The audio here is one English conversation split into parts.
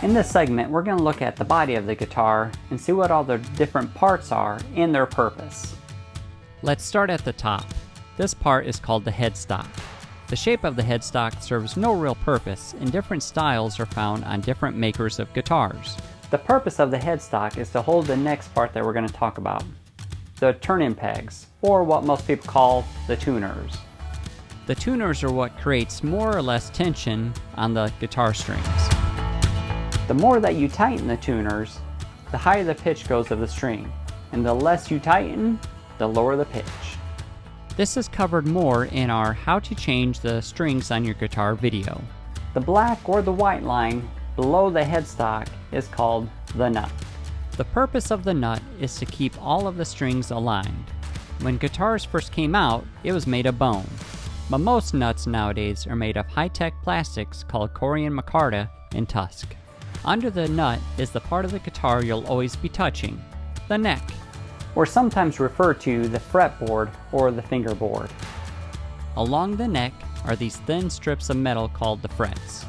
In this segment, we're going to look at the body of the guitar and see what all the different parts are and their purpose. Let's start at the top. This part is called the headstock. The shape of the headstock serves no real purpose, and different styles are found on different makers of guitars. The purpose of the headstock is to hold the next part that we're going to talk about, the turn-in pegs, or what most people call the tuners. The tuners are what creates more or less tension on the guitar strings. The more that you tighten the tuners, the higher the pitch goes of the string, and the less you tighten, the lower the pitch. This is covered more in our How to Change the Strings on Your Guitar video. The black or the white line below the headstock is called the nut. The purpose of the nut is to keep all of the strings aligned. When guitars first came out, it was made of bone, but most nuts nowadays are made of high-tech plastics called corian micarta and tusk. Under the nut is the part of the guitar you'll always be touching, the neck, or sometimes referred to the fretboard or the fingerboard. Along the neck are these thin strips of metal called the frets.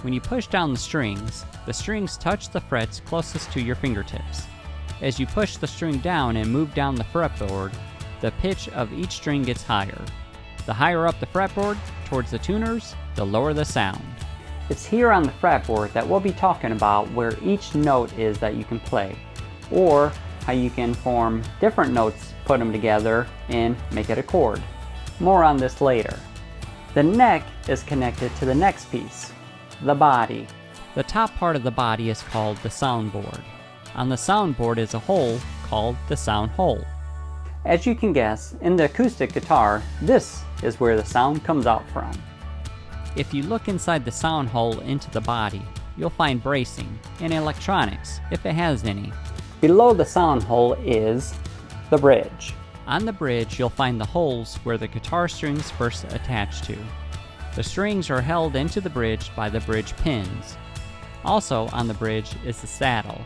When you push down the strings touch the frets closest to your fingertips. As you push the string down and move down the fretboard, the pitch of each string gets higher. The higher up the fretboard towards the tuners, the lower the sound. It's here on the fretboard that we'll be talking about where each note is that you can play, or how you can form different notes, put them together, and make it a chord. More on this later. The neck is connected to the next piece, the body. The top part of the body is called the soundboard. On the soundboard is a hole called the sound hole. As you can guess, in the acoustic guitar, this is where the sound comes out from. If you look inside the sound hole into the body, you'll find bracing and electronics, if it has any. Below the sound hole is the bridge. On the bridge, you'll find the holes where the guitar strings first attach to. The strings are held into the bridge by the bridge pins. Also on the bridge is the saddle,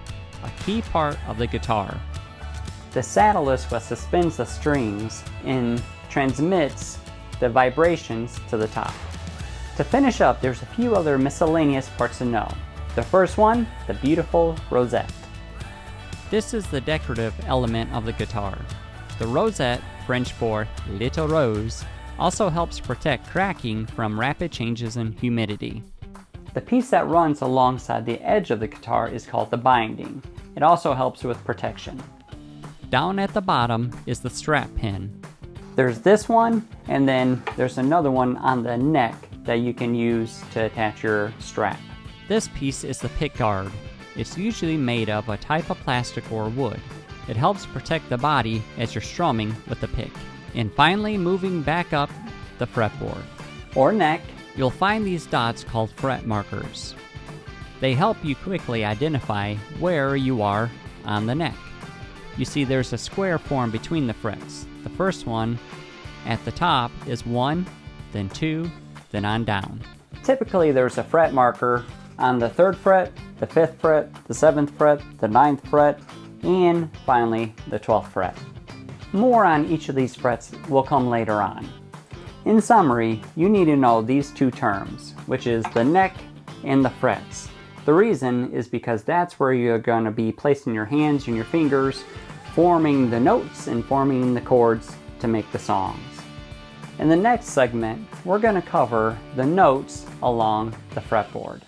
a key part of the guitar. The saddle is what suspends the strings and transmits the vibrations to the top. To finish up, there's a few other miscellaneous parts to know. The first one, the beautiful rosette. This is the decorative element of the guitar. The rosette, French for little rose, also helps protect cracking from rapid changes in humidity. The piece that runs alongside the edge of the guitar is called the binding. It also helps with protection. Down at the bottom is the strap pin. There's this one, and then there's another one on the neck that you can use to attach your strap. This piece is the pick guard. It's usually made of a type of plastic or wood. It helps protect the body as you're strumming with the pick. And finally, moving back up the fretboard or neck, you'll find these dots called fret markers. They help you quickly identify where you are on the neck. You see there's a square formed between the frets. The first one at the top is 1, then 2, then on down. Typically there's a fret marker on the 3rd fret, the 5th fret, the 7th fret, the 9th fret, and finally the 12th fret. More on each of these frets will come later on. In summary, you need to know these two terms, which is the neck and the frets. The reason is because that's where you're going to be placing your hands and your fingers, forming the notes and forming the chords to make the songs. In the next segment, we're going to cover the notes along the fretboard.